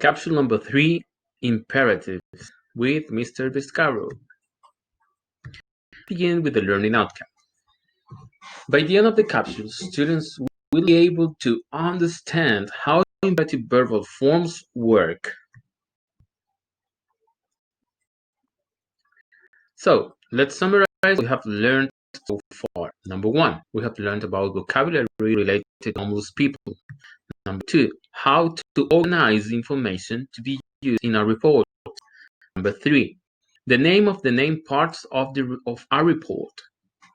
Capsule number 3, Imperatives, with Mr. Viscaro. Begin with the learning outcome. By the end of the capsule, students will be able to understand how imperative verbal forms work. So, let's summarize what we have learned so far. Number 1, we have learned about vocabulary related to homeless people. Number 2, how to organize information to be used in a report. Number 3, the name of the main parts of our report: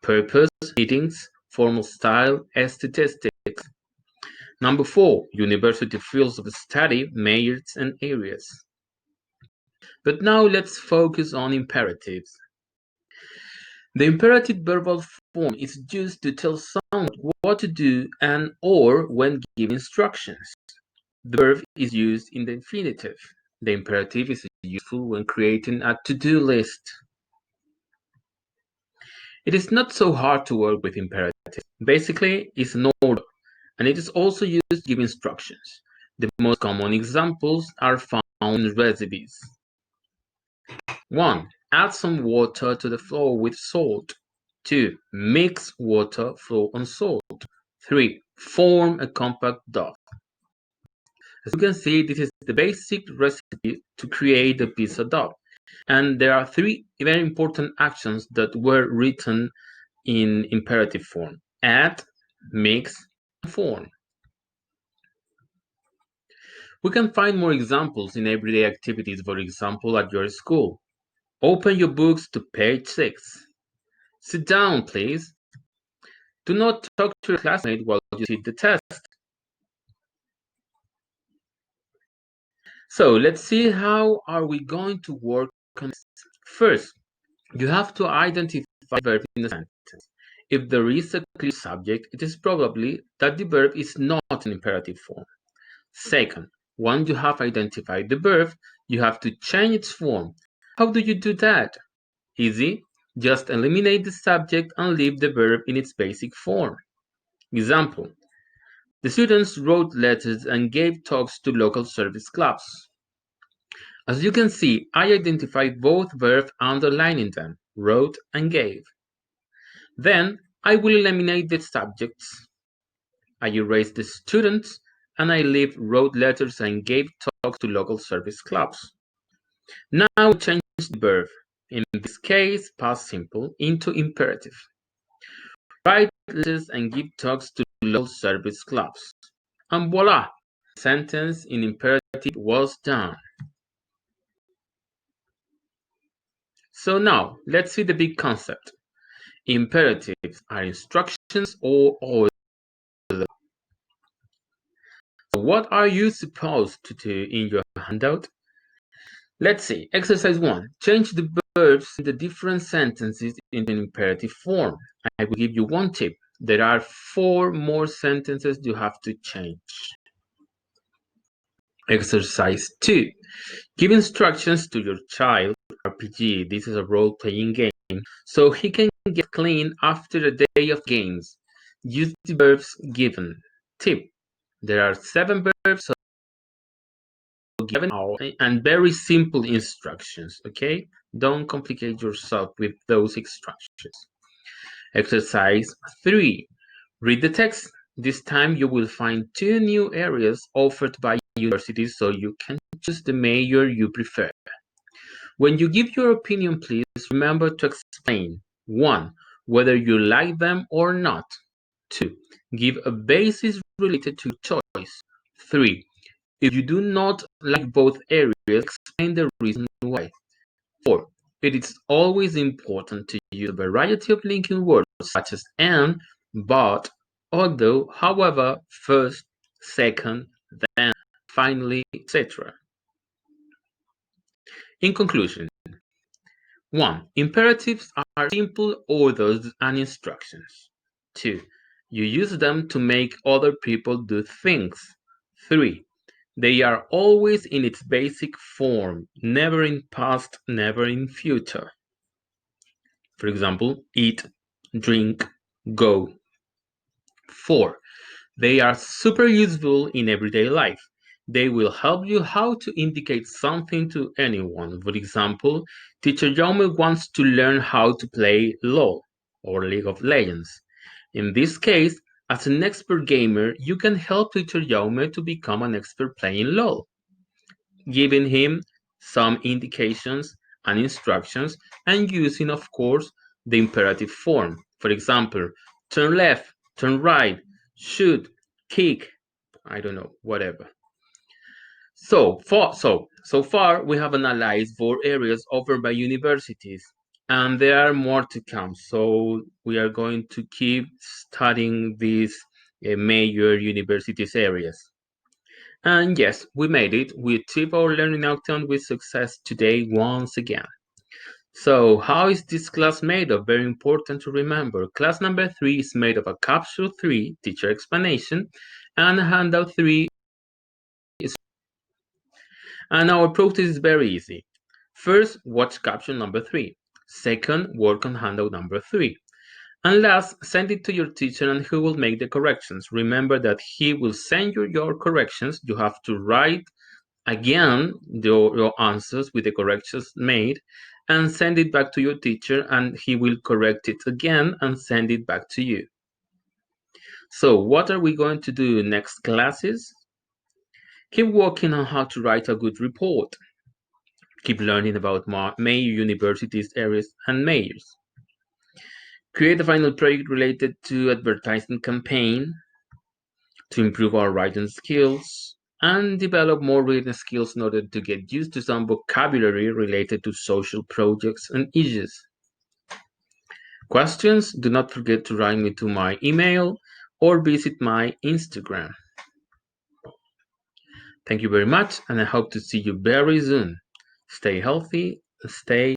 purpose, headings, formal style, statistics. Number 4, university fields of study, majors and areas. But now let's focus on imperatives. The imperative verbal form is used to tell someone what to do and or when giving instructions. The verb is used in the infinitive. The imperative is useful when creating a to-do list. It is not so hard to work with imperatives. Basically, it's an order, and it is also used to give instructions. The most common examples are found in recipes. 1. Add some water to the flour with salt. 2. Mix water, flour, and salt. 3. Form a compact dough. As you can see, this is the basic recipe to create the pizza dough. And there are 3 very important actions that were written in imperative form: add, mix, and form. We can find more examples in everyday activities, for example, at your school. Open your books to page 6. Sit down, please. Do not talk to your classmate while you sit the test. So let's see how are we going to work on this. First, you have to identify the verb in the sentence. If there is a clear subject, it is probably that the verb is not an imperative form. Second, once you have identified the verb, you have to change its form. How do you do that? Easy. Just eliminate the subject and leave the verb in its basic form. Example: the students wrote letters and gave talks to local service clubs. As you can see, I identified both verbs underlining them, wrote and gave. Then I will eliminate the subjects. I erase the students and I leave wrote letters and gave talks to local service clubs. Now I change the verb, in this case past simple, into imperative. Write letters and give talks to local service clubs. And voila! The sentence in imperative was done. So now, let's see the big concept. Imperatives are instructions or orders. So what are you supposed to do in your handout? Let's see. Exercise 1. Change the verbs in the different sentences into an imperative form. I will give you one tip. There are 4 more sentences you have to change. Exercise 2. Give instructions to your child. RPG. This is a role-playing game, so he can get clean after a day of games. Use the verbs given. Tip: there are 7 verbs, so given and very simple instructions, okay? Don't complicate yourself with those instructions. Exercise 3. Read the text. This time you will find 2 new areas offered by universities, so you can choose the major you prefer. When you give your opinion, please remember to explain: 1. Whether you like them or not. 2. Give a basis related to choice. 3. If you do not like both areas, explain the reason why. 4. It is always important to use a variety of linking words such as and, but, although, however, first, second, then, finally, etc. In conclusion, 1. Imperatives are simple orders and instructions. 2. You use them to make other people do things. 3. They are always in its basic form, never in past, never in future. For example, eat, drink, go. 4. They are super useful in everyday life. They will help you how to indicate something to anyone. For example, Teacher Jaume wants to learn how to play LOL or League of Legends. In this case, as an expert gamer, you can help Teacher Jaume to become an expert playing LOL, giving him some indications and instructions and using, of course, the imperative form. For example, turn left, turn right, shoot, kick, I don't know, whatever. So far we have analyzed 4 areas offered by universities, and there are more to come. So we are going to keep studying these major universities areas. And yes, we made it. We achieved our learning outcome with success today once again. So how is this class made of? Very important to remember. Class number 3 is made of a capsule 3, teacher explanation, and a handout 3. And our approach is very easy. First, watch capsule number 3. Second, work on handout number 3. And last, send it to your teacher and he will make the corrections. Remember that he will send you your corrections. You have to write again your answers with the corrections made and send it back to your teacher, and he will correct it again and send it back to you. So what are we going to do next classes? Keep working on how to write a good report. Keep learning about major universities, areas, and mayors. Create a final project related to advertising campaign to improve our writing skills and develop more reading skills in order to get used to some vocabulary related to social projects and issues. Questions? Do not forget to write me to my email or visit my Instagram. Thank you very much, and I hope to see you very soon. Stay healthy, stay